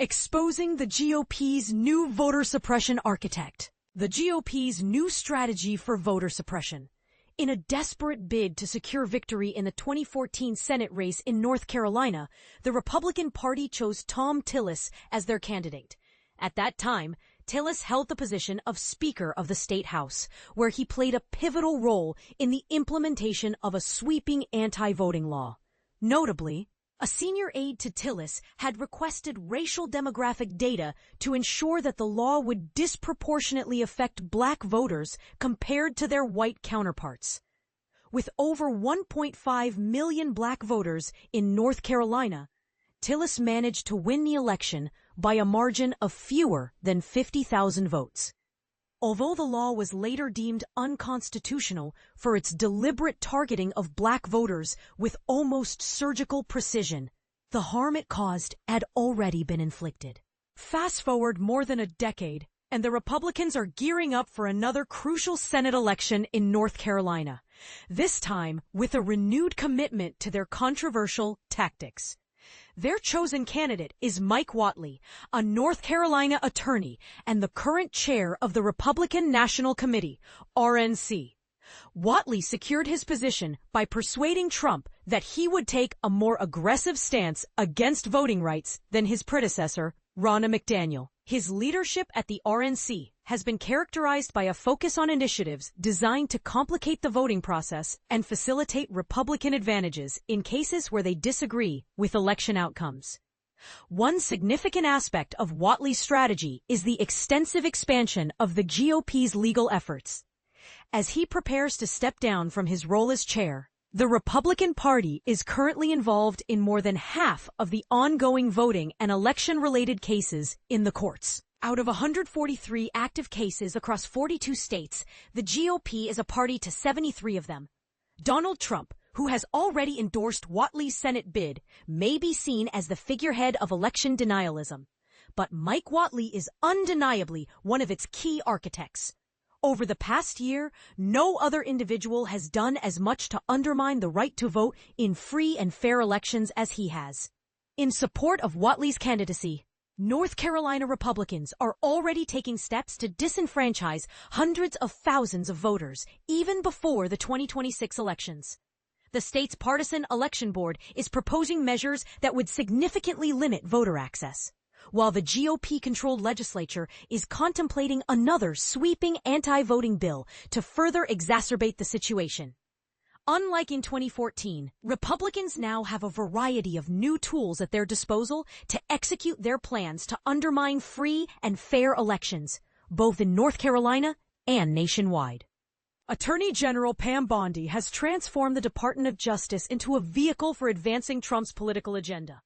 Exposing the GOP's new voter suppression architect. The GOP's new strategy for voter suppression. In a desperate bid to secure victory in the 2014 Senate race in North Carolina, the Republican Party chose Thom Tillis as their candidate. At that time, Tillis held the position of Speaker of the State House, where he played a pivotal role in the implementation of a sweeping anti-voting law. Notably, a senior aide to Tillis had requested racial demographic data to ensure that the law would disproportionately affect black voters compared to their white counterparts. With over 1.5 million black voters in North Carolina, Tillis managed to win the election by a margin of fewer than 50,000 votes. Although the law was later deemed unconstitutional for its deliberate targeting of black voters with almost surgical precision, the harm it caused had already been inflicted. Fast forward more than a decade, and the Republicans are gearing up for another crucial Senate election in North Carolina, this time with a renewed commitment to their controversial tactics. Their chosen candidate is Mike Whatley, a North Carolina attorney and the current chair of the Republican National Committee, RNC. Whatley secured his position by persuading Trump that he would take a more aggressive stance against voting rights than his predecessor, Ronna McDaniel. His leadership at the RNC has been characterized by a focus on initiatives designed to complicate the voting process and facilitate Republican advantages in cases where they disagree with election outcomes. One significant aspect of Whatley's strategy is the extensive expansion of the GOP's legal efforts. As he prepares to step down from his role as chair, the Republican Party is currently involved in more than half of the ongoing voting and election-related cases in the courts. Out of 143 active cases across 42 states, the GOP is a party to 73 of them. Donald Trump, who has already endorsed Whatley's Senate bid, may be seen as the figurehead of election denialism. But Mike Whatley is undeniably one of its key architects. Over the past year, no other individual has done as much to undermine the right to vote in free and fair elections as he has. In support of Whatley's candidacy, North Carolina Republicans are already taking steps to disenfranchise hundreds of thousands of voters, even before the 2026 elections. The state's partisan election board is proposing measures that would significantly limit voter access, while the GOP-controlled legislature is contemplating another sweeping anti-voting bill to further exacerbate the situation. Unlike in 2014, Republicans now have a variety of new tools at their disposal to execute their plans to undermine free and fair elections, both in North Carolina and nationwide. Attorney General Pam Bondi has transformed the Department of Justice into a vehicle for advancing Trump's political agenda.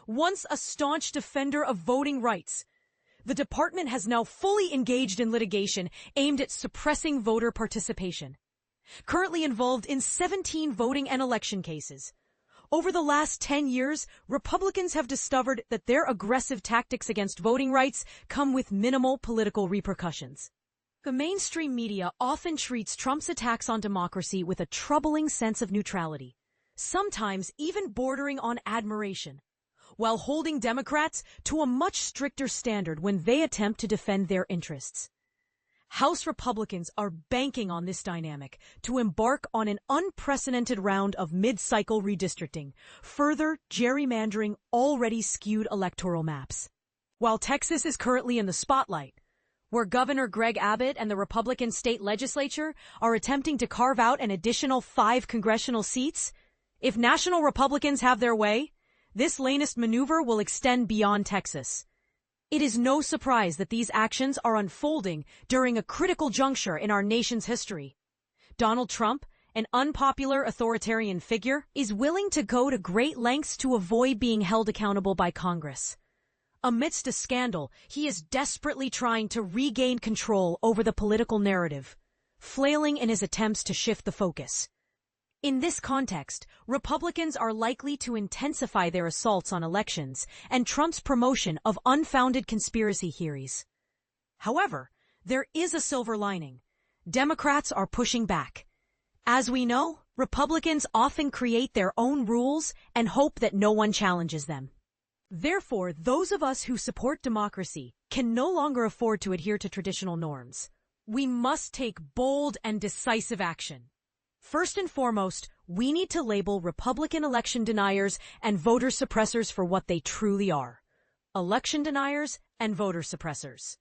Once a staunch defender of voting rights, the department has now fully engaged in litigation aimed at suppressing voter participation. Currently involved in 17 voting and election cases. Over the last 10 years, Republicans have discovered that their aggressive tactics against voting rights come with minimal political repercussions. The mainstream media often treats Trump's attacks on democracy with a troubling sense of neutrality, sometimes even bordering on admiration, while holding Democrats to a much stricter standard when they attempt to defend their interests. House Republicans are banking on this dynamic to embark on an unprecedented round of mid-cycle redistricting, further gerrymandering already skewed electoral maps. While Texas is currently in the spotlight, where Governor Greg Abbott and the Republican state legislature are attempting to carve out an additional 5 congressional seats, if national Republicans have their way, this latest maneuver will extend beyond Texas. It is no surprise that these actions are unfolding during a critical juncture in our nation's history. Donald Trump, an unpopular authoritarian figure, is willing to go to great lengths to avoid being held accountable by Congress. Amidst a scandal, he is desperately trying to regain control over the political narrative, flailing in his attempts to shift the focus. In this context, Republicans are likely to intensify their assaults on elections and Trump's promotion of unfounded conspiracy theories. However, there is a silver lining. Democrats are pushing back. As we know, Republicans often create their own rules and hope that no one challenges them. Therefore, those of us who support democracy can no longer afford to adhere to traditional norms. We must take bold and decisive action. First and foremost, we need to label Republican election deniers and voter suppressors for what they truly are: election deniers and voter suppressors.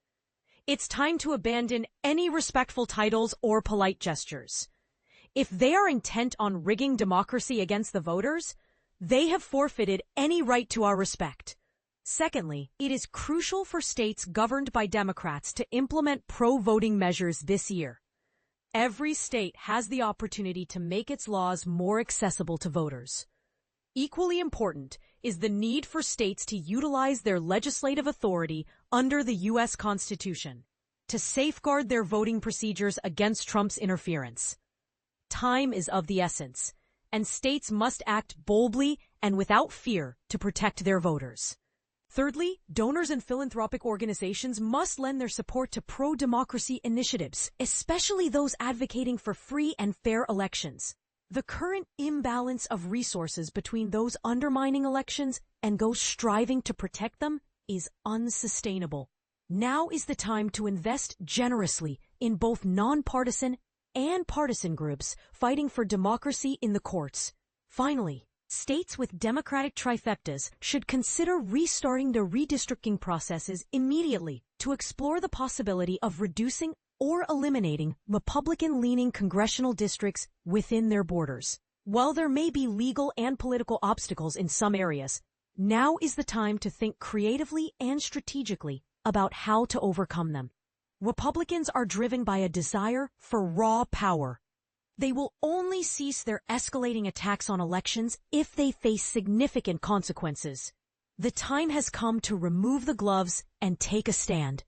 It's time to abandon any respectful titles or polite gestures. If they are intent on rigging democracy against the voters, they have forfeited any right to our respect. Secondly, it is crucial for states governed by Democrats to implement pro-voting measures this year. Every state has the opportunity to make its laws more accessible to voters. Equally important is the need for states to utilize their legislative authority under the U.S. Constitution to safeguard their voting procedures against Trump's interference. Time is of the essence, and states must act boldly and without fear to protect their voters. Thirdly, donors and philanthropic organizations must lend their support to pro-democracy initiatives, especially those advocating for free and fair elections. The current imbalance of resources between those undermining elections and those striving to protect them is unsustainable. Now is the time to invest generously in both non-partisan and partisan groups fighting for democracy in the courts. Finally, states with Democratic trifectas should consider restarting their redistricting processes immediately to explore the possibility of reducing or eliminating Republican-leaning congressional districts within their borders. While there may be legal and political obstacles in some areas, now is the time to think creatively and strategically about how to overcome them. Republicans are driven by a desire for raw power. They will only cease their escalating attacks on elections if they face significant consequences. The time has come to remove the gloves and take a stand.